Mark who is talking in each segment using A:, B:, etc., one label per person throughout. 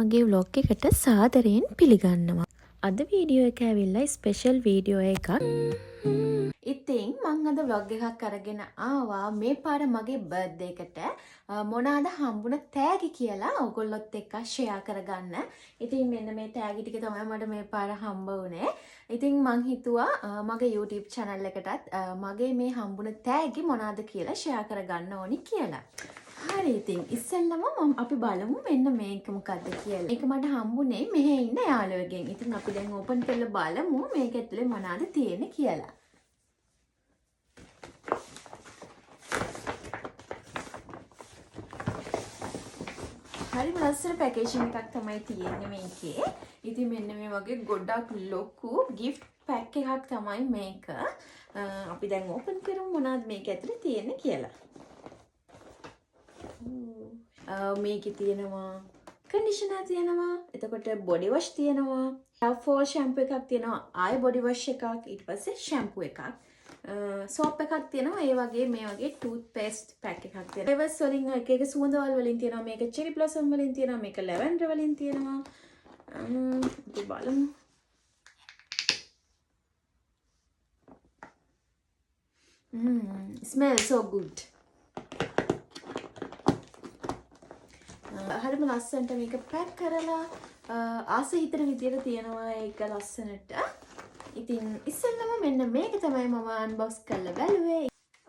A: මගේ vlog එකට සාදරයෙන් පිළිගන්නවා. අද වීඩියෝ එක ඇවිල්ලා ස්පෙෂල් වීඩියෝ එකක්. ඉතින් මං අද vlog එකක් අරගෙන ආවා මේ පාර මගේ බර්ත්ඩේ එකට මොනවාද හම්බුන තෑගි කියලා ඔයගොල්ලොත් එක්ක ෂෙයා කරගන්න. ඉතින් මෙන්න මේ තෑගි ටික තමයි මට මේ පාර හම්බ වුණේ. ඉතින් මං හිතුවා මගේ YouTube channel එකටත් මගේ මේ හම්බුන තෑගි මොනවාද කියලා ෂෙයා කරගන්න ඕනි කියලා. හරි ඉතින් ඉස්සෙල්ලම අපි බලමු මෙන්න මේක මොකක්ද කියලා. මේක මට හම්බුනේ මෙහෙ ඉන්න යාළුවෙක්ගෙන්. ඉතින් අපි දැන් ඕපන් කරලා බලමු මේක ඇතුලේ මොනවද තියෙන්නේ කියලා. හරිම ලස්සන පැකේජින් එකක් තමයි තියෙන්නේ මේකේ. ඉතින් මෙන්න මේ වගේ ගොඩක් ලොකු gift pack එකක් තමයි මේක. අපි දැන් ඕපන් කරමු මොනවද මේක ඇතුලේ තියෙන්නේ කියලා. මේකේ තියෙනවා කන්ඩිෂනර් තියෙනවා, එතකොට බොඩි වොෂ් තියෙනවා, hair fall shampoo එකක් තියෙනවා, ආයෙ බොඩි වොෂ් එකක්, ඊට පස්සේ shampoo එකක්, soap එකක් තියෙනවා, ඒ වගේ මේ වගේ tooth paste pack එකක් තියෙනවා. flavours වලින් එක එක සුවඳවල් වලින් තියෙනවා, මේක cherry blossom වලින් තියෙනවා, මේක lavender වලින් තියෙනවා. අපි බලමු. Smells so good. හරිම ලස්සනට මේක පැක් කරලා ආස හිතන විදියට තියෙනවා ඒක ලස්සනට. ඉතින් ඉස්සෙල්ලම මෙන්න මේක තමයි මම අන්බොක්ස් කරලා බැලුවේ.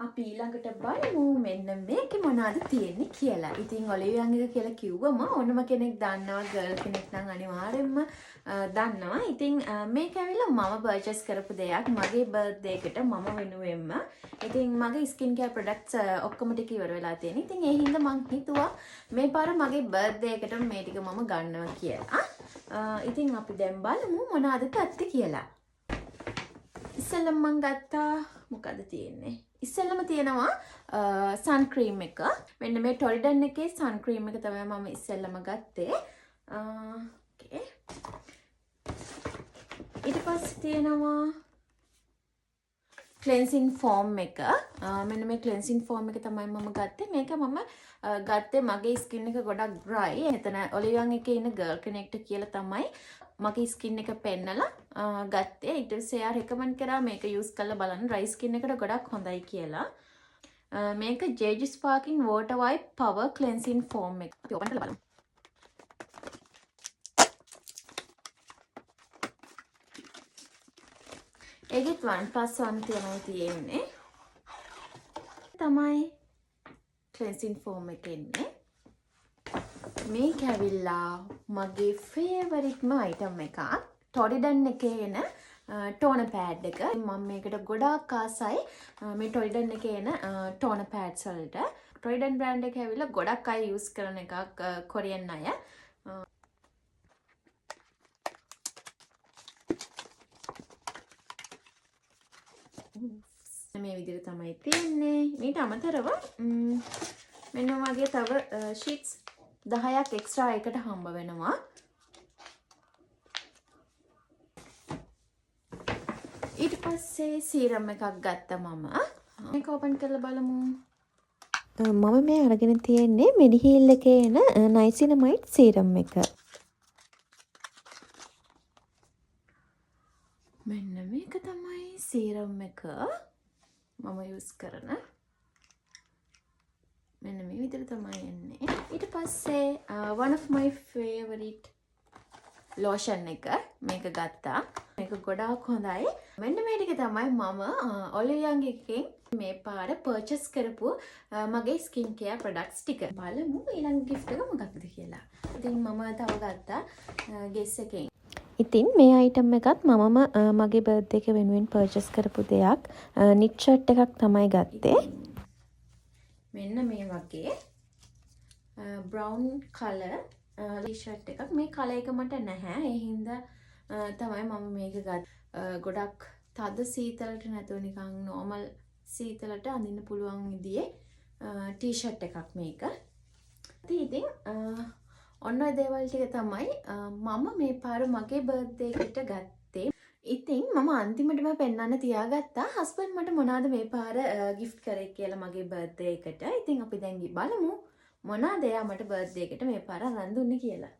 A: අපි ඊළඟට බලමු මෙන්න මේකේ මොනවද තියෙන්නේ කියලා. ඉතින් ඔලිවියන් එක කියලා කිව්වම ඕනම කෙනෙක් දන්නවා, ගර්ල් කෙනෙක් නම් අනිවාර්යෙන්ම දන්නවා. ඉතින් මේක ඇවිල්ලා මම පර්චේස් කරපු දෙයක් මගේ බර්ත්ඩේ එකට මම වෙනුවෙන්ම. ඉතින් මගේ ස්කින් කෙයාර් ප්‍රොඩක්ට්ස් ඔක්කොම ටික ඉවර වෙලා තියෙනවා. ඉතින් ඒ හින්දා මං හිතුවා මේ පාර මගේ බර්ත්ඩේ එකට මේ ටික මම ගන්නවා කියලා. ඉතින් අපි දැන් බලමු මොනවද ගත්තේ කියලා. ඉස්සෙල්ලම මං ගත්තා මොකද තියෙන්නේ? ඉස්සෙල්ලම තියෙනවා sun cream එක. මෙන්න මේ Torridon එකේ sun cream එක තමයි මම ඉස්සෙල්ලම ගත්තේ. ඕකේ. ඊට පස්සේ තියෙනවා cleansing foam එක. මෙන්න මේ cleansing foam එක තමයි මම ගත්තේ. මේක මම ගත්තේ මගේ ස්කින් එක ගොඩක් dry. එතන ඔලිවියන් එකේ ඉන්න ගර්ල් කෙනෙක්ට කියලා තමයි මගේ ස්කින් එක පෙන්නලා ගත්තේ. ඊට පස්සේ එයා රෙකමන්ඩ් කරා මේක යූස් කරලා බලන්න dry skin එකට ගොඩක් හොඳයි කියලා. මේක Jeju Sparkling Water Wipe Power Cleansing Foam එක. අපි ඕපන් කරලා බලමු. ඒකෙත් 1+1 තමයි තියෙන්නේ. තමයි cleansing foam එක එන්නේ. මේක ඇවිල්ලා මගේ ෆේවරිට්ම අයිටම් එකක්. Torridon එකේ එන ටෝනර් පෑඩ් එක. මම මේකට ගොඩාක් ආසයි මේ Torridon එකේ එන ටෝනර් පෑඩ්ස් වලට. Torridon බ්‍රෑන්ඩ් එක ඇවිල්ලා ගොඩක් අය යූස් කරන එකක් කොරියන් අය. මේ විදිහට තමයි තියෙන්නේ. ඊට අමතරව මෙන්න වගේ තව ෂීට්ස් 10ක් එක්ස්ට්‍රා එකට හම්බ වෙනවා. ඊට පස්සේ සීරම් එකක් ගත්තා මම. මේක ඕපන් කරලා බලමු. මම මේ අරගෙන තියෙන්නේ මෙඩිහීල් එකේ එන නයිසිනමයිඩ් සීරම් එක. මෙන්න මේක තමයි සීරම් එක මම යූස් කරන. මෙන්න මේ විදිහට තමයි එන්නේ. ඊට පස්සේ one of my favorite lotion එක මේක ගත්තා. මේක ගොඩාක් හොඳයි. මෙන්න මේ ටික තමයි මම ඔලිවියන් එකෙන් මේ පාර පර්චේස් කරපු මගේ ස්කින් කෙයාර් ප්‍රොඩක්ට්ස් ටික. බලමු ඊළඟ gift එක මොකක්ද කියලා. ඉතින් මම තව ගත්තා ගෙස් එකෙන්. ඉතින් මේ අයිටම් එකත් මමම මගේ බර්ත්ඩේ එක වෙනුවෙන් පර්චේස් කරපු දෙයක්. නිට් ෂර්ට් එකක් තමයි ගත්තේ.
B: මෙන්න මේ වගේ බ්‍රවුන් කලර් ටී-ෂර්ට් එකක්. මේ කලර් එක මට නැහැ. ඒ හින්දා තමයි මම මේක ගත්තේ. ගොඩක් තද සීතලට නැතුව නිකන් නෝමල් සීතලට අඳින්න පුළුවන් විදිහේ ටී-ෂර්ට් එකක් මේක. ඉතින් ඔන්න ඔය දේවල් ටික තමයි මම මේ පාර මගේ බර්ත්ඩේ එකට ගත්තේ. ඉතින් මම අන්තිමටම පෙන්නන්න තියාගත්තා හස්බන්ඩ් මට මොනවාද මේ පාර gift කරේ කියලා මගේ බර්ත්ඩේ එකට. ඉතින් අපි දැන් බලමු මොනවාද එයා මට බර්ත්ඩේ එකට මේ පාර අරන් දුන්නේ කියලා.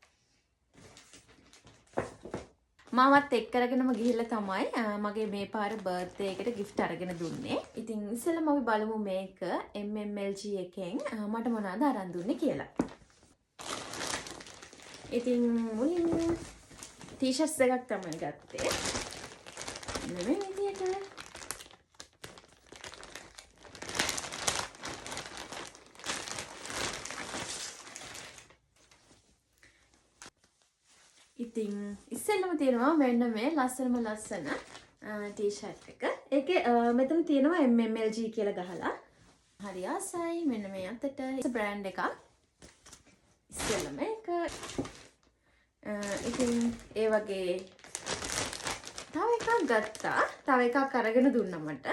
B: මාවත් එක්ක අරගෙනම ගිහිල්ලා තමයි මගේ මේ පාර බර්ත්ඩේ එකට gift අරගෙන දුන්නේ. ඉතින් ඉස්සෙල්ලාම අපි බලමු මේක MMLG එකෙන් මට මොනවද අරන් දුන්නේ කියලා. ඉතින් මුලින්ම ටී-ෂර්ට්ස් දෙකක් තමයි ගත්තේ. මේ විදියට ඉතින් ඉස්සෙල්ලම තියෙනවා මෙන්න මේ ලස්සනම ලස්සන ටී-ෂර්ට් එක. ඒකේ මෙතන තියෙනවා MMLG කියලා ගහලා. හරි ආසයි. මෙන්න මේ අතට බ්‍රෑන්ඩ් එකක්. ඉස්සෙල්ලම එක. ඉතින් ඒ වගේ තව එකක් ගත්තා. තව එකක් අරගෙන දුන්නා මට.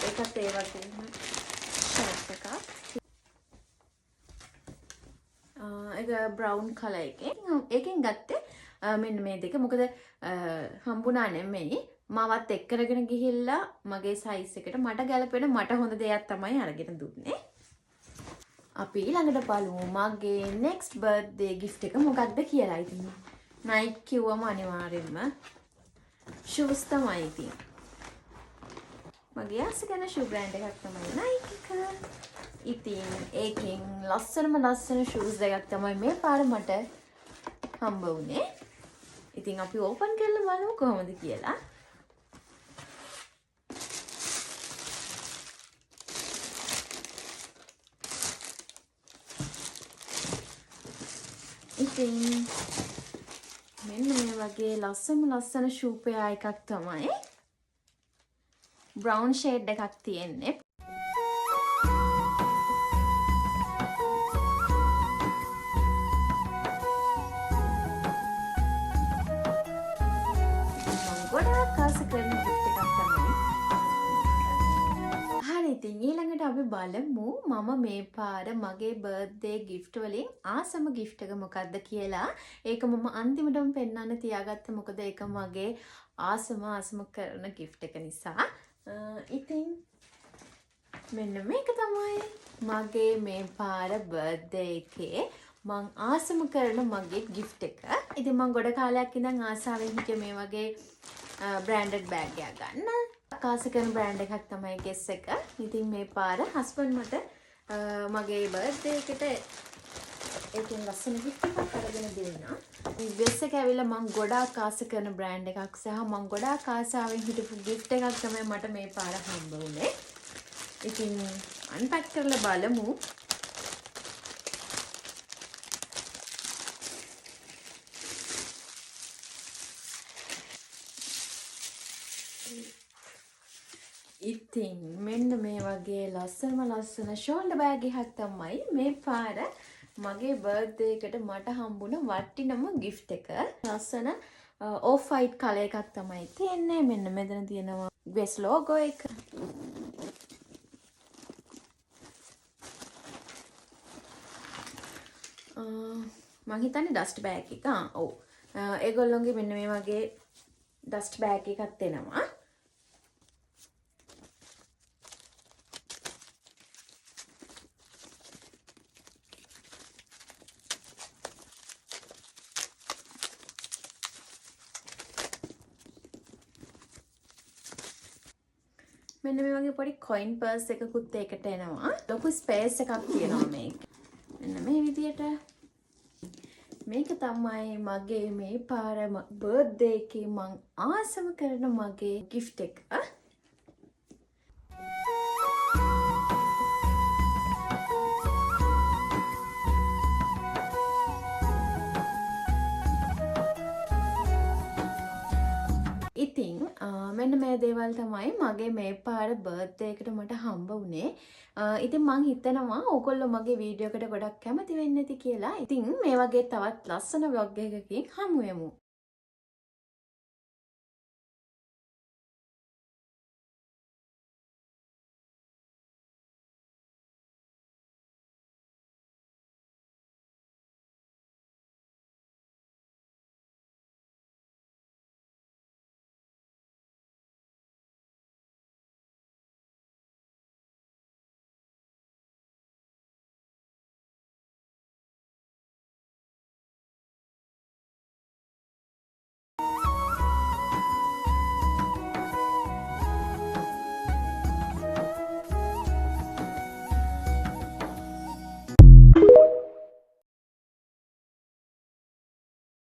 B: ඒකත් ඒ වගේම ෂර්ට් එකක්. එක බ්‍රවුන් කලර් එකෙන් ගත්තේ මෙන්න මේ දෙක. මොකද හම්බුණා නෙමෙයි, මාවත් එක්කරගෙන ගිහිල්ලා මගේ සයිස් එකට මට ගැලපෙන මට හොඳ දෙයක් තමයි අරගෙන දුන්නේ. අපි ඊළඟට බලමු මගේ next birthday gift එක මොකක්ද කියලා. ඉතින් Nike කිව්වම අනිවාර්යෙන්ම shoes තමයි. ඉතින් මගේ ආසකන shoe brand එකක් තමයි Nike එක. ඉතින් ඒකෙන් ලස්සනම ලස්සන shoes දෙකක් තමයි මේ පාර මට හම්බ වුණේ. ඉතින් අපි ඕපන් කරලා බලමු කොහොමද කියලා. ඉතින් මෙන්න මේ වගේ ලස්සන shoe pair එකක් තමයි. brown shade එකක් තියෙන්නේ. ඉතින් ඊළඟට අපි බලමු මම මේ පාර මගේ බර්ත්ඩේ gift වලින් ආසම gift එක මොකක්ද කියලා. ඒක මම අන්තිමටම පෙන්නන්න තියාගත්තා. මොකද ඒක මගේ ආසම කරන gift එක නිසා. ඉතින් මෙන්න මේක තමයි මගේ මේ පාර බර්ත්ඩේ එකේ මං ආසම කරන මගේ gift එක. ඉතින් මං ගොඩ කාලයක් ඉඳන් ආසාවෙන් හිටියේ මේ වගේ branded bag එකක් ගන්න. ආස කරන බ්‍රෑන්ඩ් එකක් තමයි Guess එක. ඉතින් මේ පාර හස්බන්ඩ් මට මගේ බර්ත්ඩේ එකට ඒකෙන් ලස්සන gift එකක් අරගෙන දුන්නා. මේ Guess එක ඇවිල්ලා මම ගොඩාක් ආස කරන බ්‍රෑන්ඩ් එකක් සහ මම ගොඩාක් ආසාවෙන් හිටපු gift එකක් තමයි මට මේ පාර හම්බ වුණේ. ඉතින් අන්පැක් කරලා බලමු. ඉතින් මෙන්න මේ වගේ ලස්සන ෂෝල්ඩර් බෑග් එකක් තමයි මේ පාර මගේ බර්ත්ඩේ එකට මට හම්බුණ වටිනම gift එක. ලස්සන off white කලර් එකක් තමයි තියෙන්නේ. මෙන්න මෙතන තියෙනවා Guess logo එක. මං හිතන්නේ dust bag එක. ඔව්. ඒගොල්ලොන්ගේ මෙන්න මේ වගේ dust bag එකක් දෙනවා. මෙන්න මේ වගේ පොඩි coin purse එකකුත් ඒකට එනවා. ලොකු space එකක් තියෙනවා මේක. මෙන්න මේ විදියට. මේක තමයි මගේ මේ පාර birthday එකේ මං ආසම කරන මගේ gift එක. ඉතින් මෙන්න මේ දේවල් තමයි මගේ මේ පාර බර්ත්ඩේ එකට මට හම්බ වුණේ. ඉතින් මං හිතනවා ඕගොල්ලෝ මගේ වීඩියෝ එකට ගොඩක් කැමති වෙන්න ඇති කියලා. ඉතින් මේ වගේ තවත් ලස්සන vlog එකකින් හමු වෙමු.